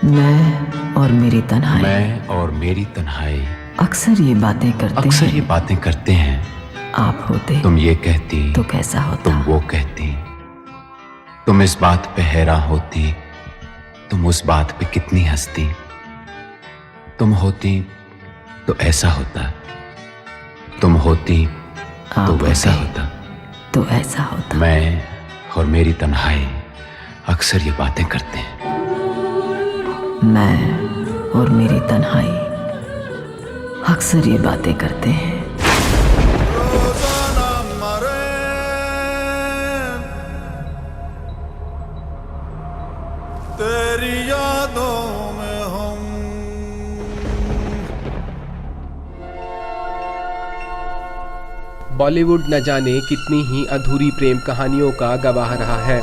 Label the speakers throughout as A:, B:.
A: मैं और मेरी तन्हाई,
B: मैं और मेरी तन्हाई
A: अक्सर ये बातें करते हैं। आप होते
B: तुम ये कहती
A: तो कैसा होता।
B: तुम वो कहती, तुम इस बात पे हैरान होती, तुम उस बात पे कितनी हंसती। तुम होती तो ऐसा होता, तुम होती तो वैसा होता,
A: तो ऐसा होता।
B: मैं और मेरी तन्हाई अक्सर ये बातें करते हैं।
A: मैं और मेरी तन्हाई अक्सर ये बातें करते हैं।
C: तेरी यादों में हम
D: बॉलीवुड न जाने कितनी ही अधूरी प्रेम कहानियों का गवाह रहा है।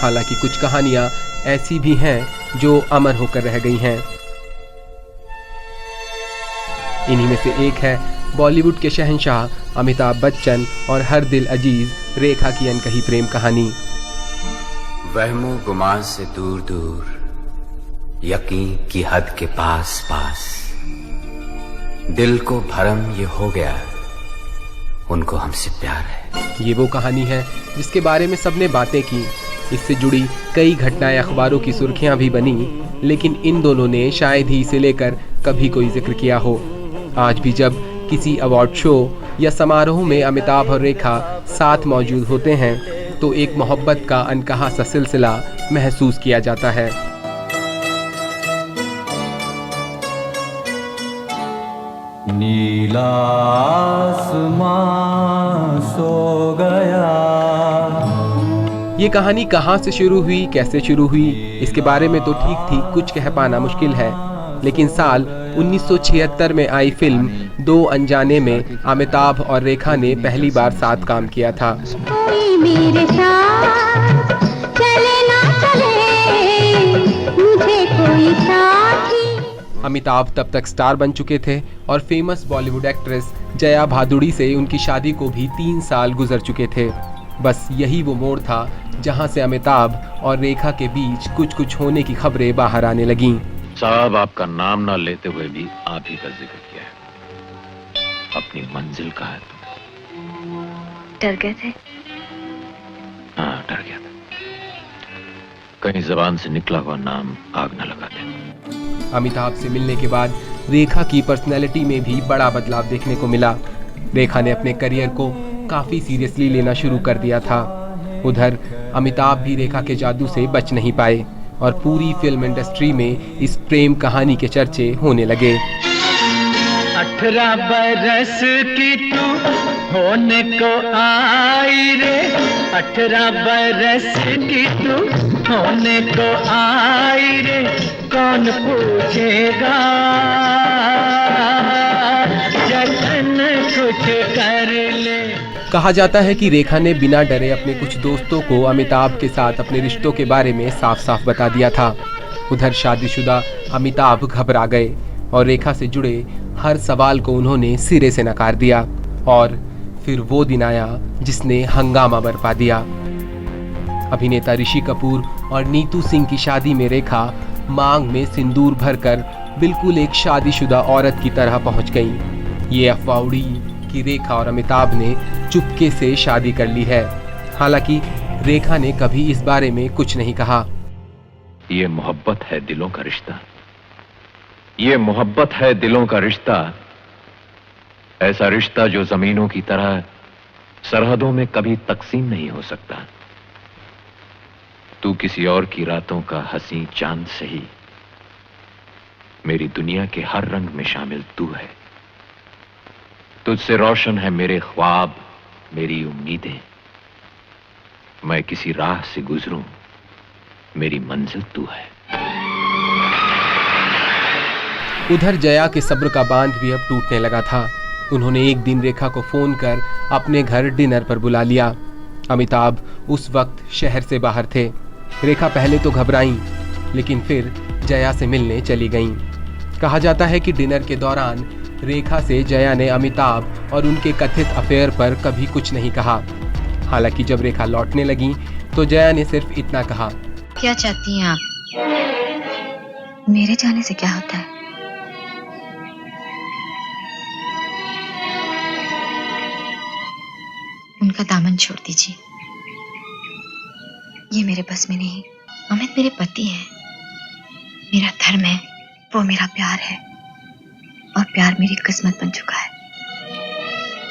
D: हालांकि कुछ कहानियां ऐसी भी हैं जो अमर होकर रह गई हैं। इन्हीं में से एक है बॉलीवुड के शहंशाह अमिताभ बच्चन और हर दिल अजीज रेखा की अनकही प्रेम कहानी।
B: वहमो गुमान से दूर दूर, यकीन की हद के पास पास, दिल को भरम ये हो गया, उनको हमसे प्यार है।
D: ये वो कहानी है जिसके बारे में सबने बातें की। इससे जुड़ी कई घटनाएं अखबारों की सुर्खियां भी बनी, लेकिन इन दोनों ने शायद ही इसे लेकर कभी कोई जिक्र किया हो। आज भी जब किसी अवार्ड शो या समारोह में अमिताभ और रेखा साथ मौजूद होते हैं तो एक मोहब्बत का अनकहा सा सिलसिला महसूस किया जाता है।
C: नीला आसमां सो गया।
D: ये कहानी कहाँ से शुरू हुई, कैसे शुरू हुई, इसके बारे में तो ठीक ठीक कुछ कह पाना मुश्किल है। लेकिन साल 1976 में आई फिल्म दो अनजाने में अमिताभ और रेखा ने पहली बार साथ काम किया था।
E: कोई मेरे साथ चले ना चले, मुझे कोई साथी।
D: अमिताभ तब तक स्टार बन चुके थे और फेमस बॉलीवुड एक्ट्रेस जया भादुड़ी से उनकी शादी को भी 3 साल गुजर चुके थे। बस यही वो मोड़ था जहां से अमिताभ और रेखा के बीच कुछ कुछ होने की खबरें बाहर आने लगीं।
F: साहब, आपका नाम ना लेते हुए भी आप ही का जिक्र किया है। अपनी मंजिल का है तो
E: डर गए थे?
F: हाँ, डर गया था। कहीं जबान से निकला हुआ नाम आग न लगा दे।
D: अमिताभ से मिलने के बाद रेखा की पर्सनैलिटी में भी बड़ा बदलाव देखने को मिला। रेखा ने अपने करियर को काफी सीरियसली लेना शुरू कर दिया था। उधर अमिताभ भी रेखा के जादू से बच नहीं पाए और पूरी फिल्म इंडस्ट्री में इस प्रेम कहानी के चर्चे होने लगे।
G: 18 बरस की तू होने को आई रे, 18 बरस की तू होने को आई रे, कौन पूछेगा जतन कुछ कर ले।
D: कहा जाता है कि रेखा ने बिना डरे अपने कुछ दोस्तों को अमिताभ के साथ अपने रिश्तों के बारे में साफ साफ बता दिया था। उधर शादीशुदा अमिताभ घबरा गए और रेखा से जुड़े हर सवाल को उन्होंने सिरे से नकार दिया। और फिर वो दिन आया जिसने हंगामा बरपा दिया। अभिनेता ऋषि कपूर और नीतू सिंह की शादी में रेखा मांग में सिंदूर भरकर बिल्कुल एक शादीशुदा औरत की तरह पहुंच गई। ये अफवाह उड़ी कि रेखा और अमिताभ ने चुपके से शादी कर ली है। हालांकि रेखा ने कभी इस बारे में कुछ नहीं कहा।
F: ये मोहब्बत है दिलों का रिश्ता, ये मोहब्बत है दिलों का रिश्ता, ऐसा रिश्ता जो जमीनों की तरह सरहदों में कभी तकसीम नहीं हो सकता। तू किसी और की रातों का हंसी चांद सही, मेरी दुनिया के हर रंग में शामिल तू है। तुझसे रोशन है मेरे ख्वाब, मेरी उम्मीदें, मैं किसी राह से गुजरूं, मेरी मंजिल तू है।
D: उधर जया के सब्र का बांध भी अब टूटने लगा था। उन्होंने एक दिन रेखा को फोन कर अपने घर डिनर पर बुला लिया। अमिताभ उस वक्त शहर से बाहर थे। रेखा पहले तो घबराईं, लेकिन फिर जया से मिलने चली गईं। कहा जाता है कि डिनर के दौरान रेखा से जया ने अमिताभ और उनके कथित अफेयर पर कभी कुछ नहीं कहा। हालांकि जब रेखा लौटने लगी तो जया ने सिर्फ इतना कहा,
H: क्या चाहती हैं आप?
I: मेरे जाने से क्या होता है?
H: उनका दामन छोड़ दीजिए।
I: ये मेरे बस में नहीं।
H: अमित मेरे पति हैं।
I: मेरा धर्म है, वो मेरा प्यार है, और प्यार मेरी किस्मत बन चुका है।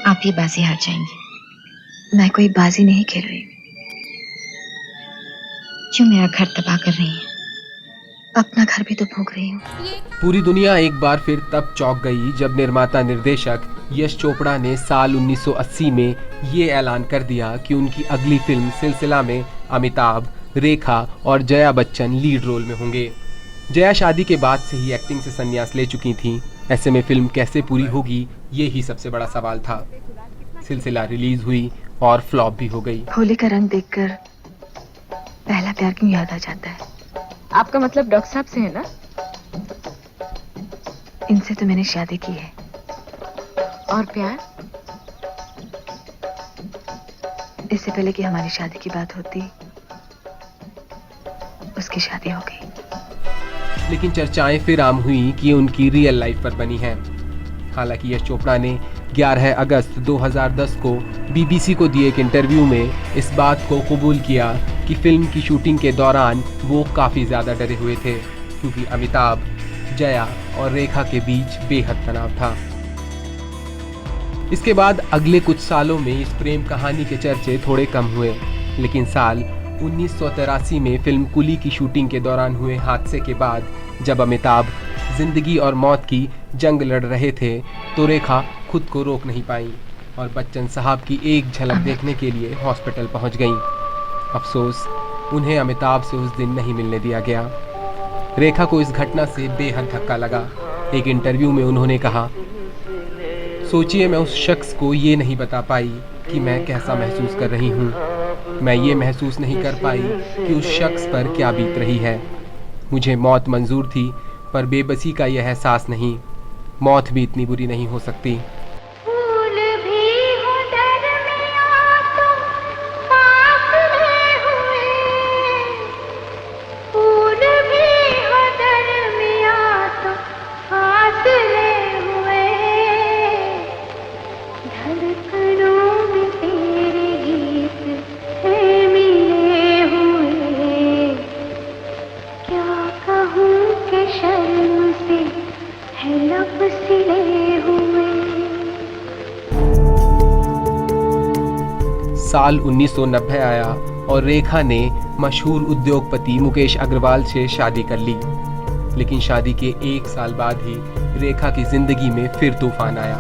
H: आप ये बाजी हार जाएंगी।
I: मैं कोई बाजी नहीं खेल रही।
H: क्यों मेरा घर तबाह कर रही हैं?
I: अपना घर भी तो भोग रही हूँ।
D: पूरी दुनिया एक बार फिर तब चौंक गई जब निर्माता निर्देशक यश चोपड़ा ने साल 1980 में ये ऐलान कर दिया कि उनकी अगली फिल्म सिलसिला में अमिताभ, रेखा और जया बच्चन लीड रोल में होंगे। जया शादी के बाद से ही एक्टिंग से संन्यास ले चुकी थीं। ऐसे में फिल्म कैसे पूरी होगी, ये ही सबसे बड़ा सवाल था। सिलसिला रिलीज हुई और फ्लॉप भी हो गई।
I: होली का रंग देखकर पहला प्यार क्यों याद आ जाता है?
J: आपका मतलब डॉक्टर साहब से है ना?
I: इनसे तो मैंने शादी की है।
J: और प्यार?
I: इससे पहले कि हमारी शादी की बात होती, उसकी शादी हो गई।
D: लेकिन चर्चाएं फिर आम हुई कि उनकी रियल लाइफ पर बनी है। हालांकि यश चोपड़ा ने 11 अगस्त 2010 को बीबीसी को दिए एक इंटरव्यू में इस बात को कबूल किया कि फिल्म की शूटिंग के दौरान वो काफ़ी ज़्यादा डरे हुए थे, क्योंकि अमिताभ, जया और रेखा के बीच बेहद तनाव था। इसके बाद अगले कुछ सालों में इस प्रेम कहानी के चर्चे थोड़े कम हुए, लेकिन साल 1983 में फिल्म कुली की शूटिंग के दौरान हुए हादसे के बाद जब अमिताभ जिंदगी और मौत की जंग लड़ रहे थे, तो रेखा खुद को रोक नहीं पाई और बच्चन साहब की एक झलक देखने के लिए हॉस्पिटल पहुंच गईं। अफसोस, उन्हें अमिताभ से उस दिन नहीं मिलने दिया गया। रेखा को इस घटना से बेहद धक्का लगा। एक इंटरव्यू में उन्होंने कहा, सोचिए, मैं उस शख्स को ये नहीं बता पाई कि मैं कैसा महसूस कर रही हूँ। मैं ये महसूस नहीं कर पाई कि उस शख्स पर क्या बीत रही है। मुझे मौत मंजूर थी, पर बेबसी का यह एहसास नहीं। मौत भी इतनी बुरी नहीं हो सकती। साल 1990 आया और रेखा ने मशहूर उद्योगपति मुकेश अग्रवाल से शादी कर ली। लेकिन शादी के 1 साल बाद ही रेखा की जिंदगी में फिर तूफान आया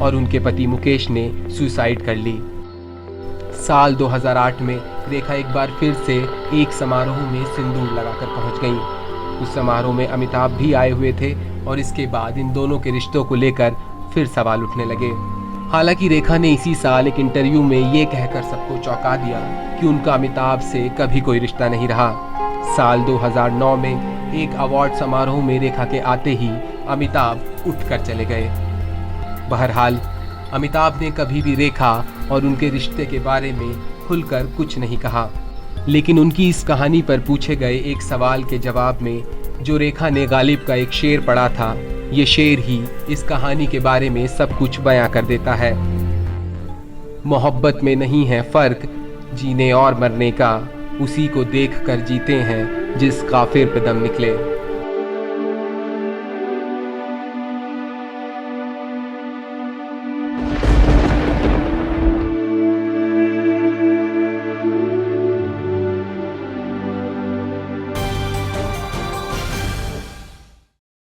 D: और उनके पति मुकेश ने सुसाइड कर ली। साल 2008 में रेखा एक बार फिर से एक समारोह में सिंदूर लगाकर पहुंच गईं। उस समारोह में अमिताभ भी आए हुए थे और इसके बाद इन दोनों के रिश्तों को लेकर फिर सवाल उठने लगे। हालांकि रेखा ने इसी साल एक इंटरव्यू में ये कहकर सबको चौंका दिया कि उनका अमिताभ से कभी कोई रिश्ता नहीं रहा। साल 2009 में एक अवार्ड समारोह में रेखा के आते ही अमिताभ उठकर चले गए। बहरहाल, अमिताभ ने कभी भी रेखा और उनके रिश्ते के बारे में खुलकर कुछ नहीं कहा। लेकिन उनकी इस कहानी पर पूछे गए एक सवाल के जवाब में जो रेखा ने गालिब का एक शेर पढ़ा था, ये शेर ही इस कहानी के बारे में सब कुछ बयां कर देता है। मोहब्बत में नहीं है फर्क जीने और मरने का, उसी को देख कर जीते हैं जिस काफिर पे दम निकले।